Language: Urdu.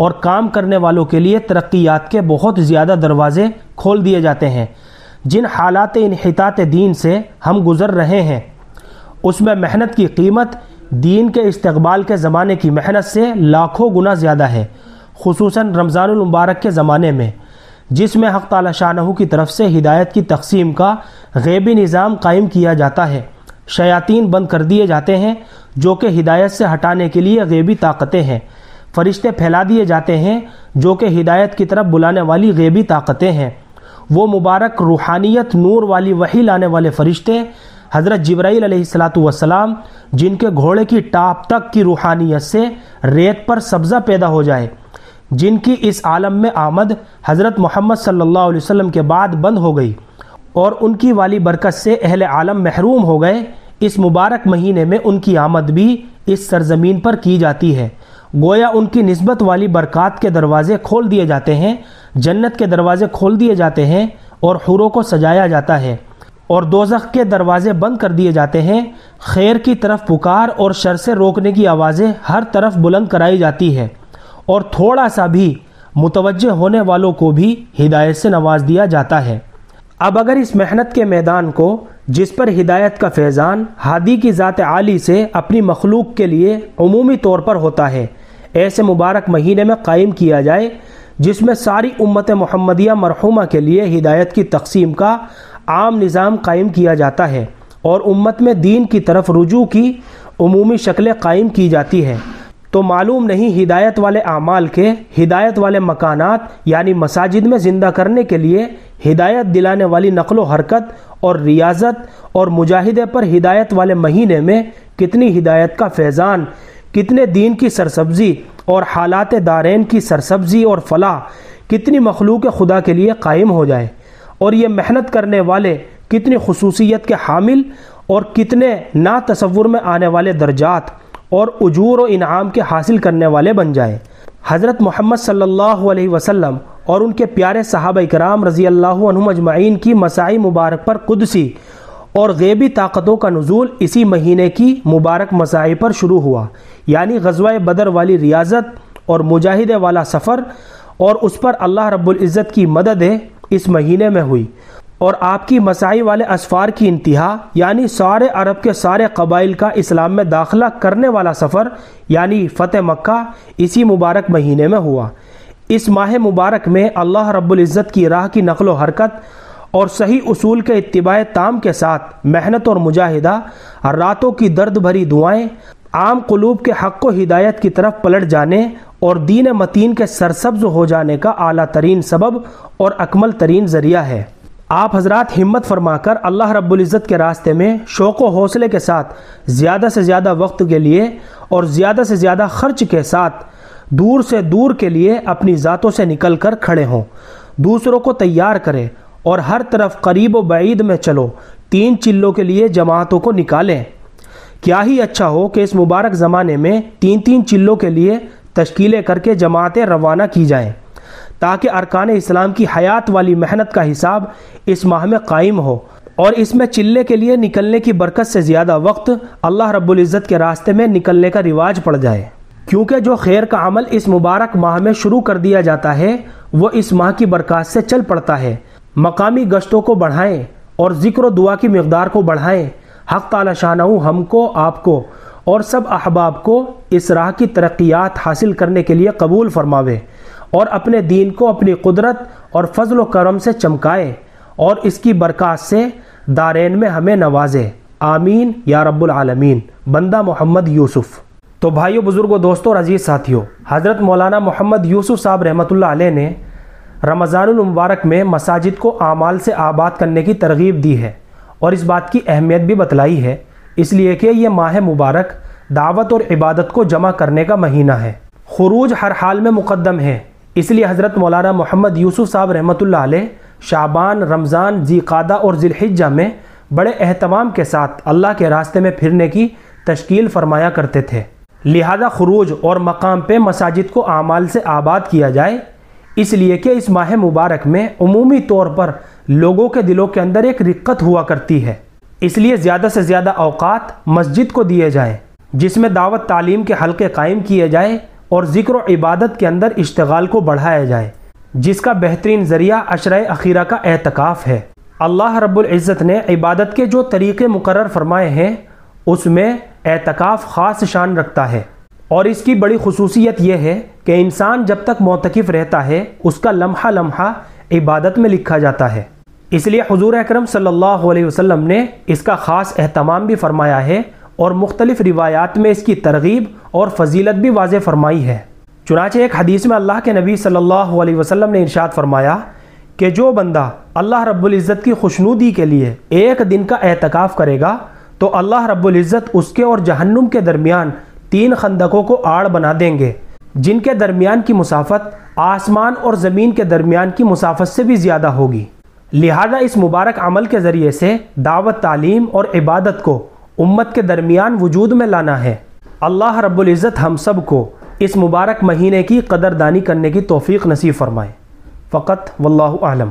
اور کام کرنے والوں کے لیے ترقیات کے بہت زیادہ دروازے کھول دیے جاتے ہیں۔ جن حالات انحطاط دین سے ہم گزر رہے ہیں اس میں محنت کی قیمت دین کے استقبال کے زمانے کی محنت سے لاکھوں گنا زیادہ ہے، خصوصاً رمضان المبارک کے زمانے میں، جس میں حق تعالی شانہ کی طرف سے ہدایت کی تقسیم کا غیبی نظام قائم کیا جاتا ہے۔ شیاطین بند کر دیے جاتے ہیں جو کہ ہدایت سے ہٹانے کے لیے غیبی طاقتیں ہیں، فرشتے پھیلا دیے جاتے ہیں جو کہ ہدایت کی طرف بلانے والی غیبی طاقتیں ہیں۔ وہ مبارک روحانیت نور والی وحی لانے والے فرشتے حضرت جبرائیل علیہ السلام جن کے گھوڑے کی ٹاپ تک کی روحانیت سے ریت پر سبزہ پیدا ہو جائے، جن کی اس عالم میں آمد حضرت محمد صلی اللہ علیہ وسلم کے بعد بند ہو گئی اور ان کی والی برکت سے اہل عالم محروم ہو گئے، اس مبارک مہینے میں ان کی آمد بھی اس سرزمین پر کی جاتی ہے۔ گویا ان کی نسبت والی برکات کے دروازے کھول دیے جاتے ہیں، جنت کے دروازے کھول دیے جاتے ہیں اور حوروں کو سجایا جاتا ہے، اور دوزخ کے دروازے بند کر دیے جاتے ہیں۔ خیر کی طرف پکار اور شر سے روکنے کی آوازیں ہر طرف بلند کرائی جاتی ہے، اور تھوڑا سا بھی متوجہ ہونے والوں کو بھی ہدایت سے نواز دیا جاتا ہے۔ اب اگر اس محنت کے میدان کو، جس پر ہدایت کا فیضان ہادی کی ذات عالی سے اپنی مخلوق کے لیے عمومی طور پر ہوتا ہے، ایسے مبارک مہینے میں قائم کیا جائے جس میں ساری امت محمدیہ مرحومہ کے لیے ہدایت کی تقسیم کا عام نظام قائم کیا جاتا ہے اور امت میں دین کی طرف رجوع کی عمومی شکلیں قائم کی جاتی ہیں، تو معلوم نہیں ہدایت والے اعمال کے ہدایت والے مکانات یعنی مساجد میں زندہ کرنے کے لیے ہدایت دلانے والی نقل و حرکت اور ریاضت اور مجاہدے پر ہدایت والے مہینے میں کتنی ہدایت کا فیضان، کتنے دین کی سرسبزی اور حالات دارین کی سرسبزی اور فلاح کتنی مخلوق خدا کے لیے قائم ہو جائے، اور یہ محنت کرنے والے کتنی خصوصیت کے حامل اور کتنے نا تصور میں آنے والے درجات اور اجور و انعام کے حاصل کرنے والے بن جائیں۔ حضرت محمد صلی اللہ علیہ وسلم اور ان کے پیارے صحابہ کرام رضی اللہ عنہم اجمعین کی مساعی مبارک پر قدسی اور غیبی طاقتوں کا نزول اسی مہینے کی مبارک مساعی پر شروع ہوا، یعنی غزوہ بدر والی ریاضت اور مجاہدے والا سفر، اور اس پر اللہ رب العزت کی مدد اس مہینے میں ہوئی، اور آپ کی مساعی والے اسفار کی انتہا یعنی سارے عرب کے سارے قبائل کا اسلام میں داخلہ کرنے والا سفر یعنی فتح مکہ اسی مبارک مہینے میں ہوا۔ اس ماہ مبارک میں اللہ رب العزت کی راہ کی نقل و حرکت اور صحیح اصول کے اتباع تام کے ساتھ محنت اور مجاہدہ، راتوں کی درد بھری دعائیں، عام قلوب کے حق و ہدایت کی طرف پلٹ جانے اور دین متین کے سرسبز ہو جانے کا اعلیٰ ترین سبب اور اکمل ترین ذریعہ ہے۔ آپ حضرات ہمت فرما کر اللہ رب العزت کے راستے میں شوق و حوصلے کے ساتھ زیادہ سے زیادہ وقت کے لیے اور زیادہ سے زیادہ خرچ کے ساتھ دور سے دور کے لیے اپنی ذاتوں سے نکل کر کھڑے ہوں، دوسروں کو تیار کریں اور ہر طرف قریب و بعید میں چلو، 3 چلوں کے لیے جماعتوں کو نکالیں۔ کیا ہی اچھا ہو کہ اس مبارک زمانے میں 3 چلوں کے لیے تشکیلیں کر کے جماعتیں روانہ کی جائیں، تاکہ ارکان اسلام کی حیات والی محنت کا حساب اس ماہ میں قائم ہو، اور اس میں چلے کے لیے نکلنے کی برکت سے زیادہ وقت اللہ رب العزت کے راستے میں نکلنے کا رواج پڑ جائے، کیونکہ جو خیر کا عمل اس مبارک ماہ میں شروع کر دیا جاتا ہے وہ اس ماہ کی برکات سے چل پڑتا ہے۔ مقامی گشتوں کو بڑھائیں اور ذکر و دعا کی مقدار کو بڑھائیں۔ حق تعالی شانہ ہم کو، آپ کو اور سب احباب کو اس راہ کی ترقیات حاصل کرنے کے لیے قبول فرماوے، اور اپنے دین کو اپنی قدرت اور فضل و کرم سے چمکائے، اور اس کی برکات سے دارین میں ہمیں نوازے، آمین یا رب العالمین۔ بندہ محمد یوسف۔ تو بھائیو، بزرگوں، دوستوں اور عزیز ساتھیوں، حضرت مولانا محمد یوسف صاحب رحمۃ اللہ علیہ نے رمضان المبارک میں مساجد کو اعمال سے آباد کرنے کی ترغیب دی ہے، اور اس بات کی اہمیت بھی بتلائی ہے، اس لیے کہ یہ ماہ مبارک دعوت اور عبادت کو جمع کرنے کا مہینہ ہے۔ خروج ہر حال میں مقدم ہے، اس لیے حضرت مولانا محمد یوسف صاحب رحمۃ اللہ علیہ شعبان، رمضان، ذی قعدہ اور ذی الحجہ میں بڑے اہتمام کے ساتھ اللہ کے راستے میں پھرنے کی تشکیل فرمایا کرتے تھے۔ لہذا خروج اور مقام پہ مساجد کو اعمال سے آباد کیا جائے، اس لیے کہ اس ماہ مبارک میں عمومی طور پر لوگوں کے دلوں کے اندر ایک رقت ہوا کرتی ہے، اس لیے زیادہ سے زیادہ اوقات مسجد کو دیے جائیں، جس میں دعوت تعلیم کے حلقے قائم کیے جائیں اور ذکر و عبادت کے اندر اشتغال کو بڑھایا جائے، جس کا بہترین ذریعہ عشرہ اخیرہ کا اعتکاف ہے۔ اللہ رب العزت نے عبادت کے جو طریقے مقرر فرمائے ہیں اس میں اعتکاف خاص شان رکھتا ہے، اور اس کی بڑی خصوصیت یہ ہے کہ انسان جب تک معتکف رہتا ہے اس کا لمحہ لمحہ عبادت میں لکھا جاتا ہے۔ اس لیے حضور اکرم صلی اللہ علیہ وسلم نے اس کا خاص اہتمام بھی فرمایا ہے، اور مختلف روایات میں اس کی ترغیب اور فضیلت بھی واضح فرمائی ہے۔ چنانچہ ایک حدیث میں اللہ کے نبی صلی اللہ علیہ وسلم نے ارشاد فرمایا کہ جو بندہ اللہ رب العزت کی خوشنودی کے لیے ایک دن کا اعتکاف کرے گا تو اللہ رب العزت اس کے اور جہنم کے درمیان 3 خندقوں کو آڑ بنا دیں گے، جن کے درمیان کی مسافت آسمان اور زمین کے درمیان کی مسافت سے بھی زیادہ ہوگی۔ لہذا اس مبارک عمل کے ذریعے سے دعوت، تعلیم اور عبادت کو امت کے درمیان وجود میں لانا ہے۔ اللہ رب العزت ہم سب کو اس مبارک مہینے کی قدردانی کرنے کی توفیق نصیب فرمائے۔ فقط واللہ اعلم۔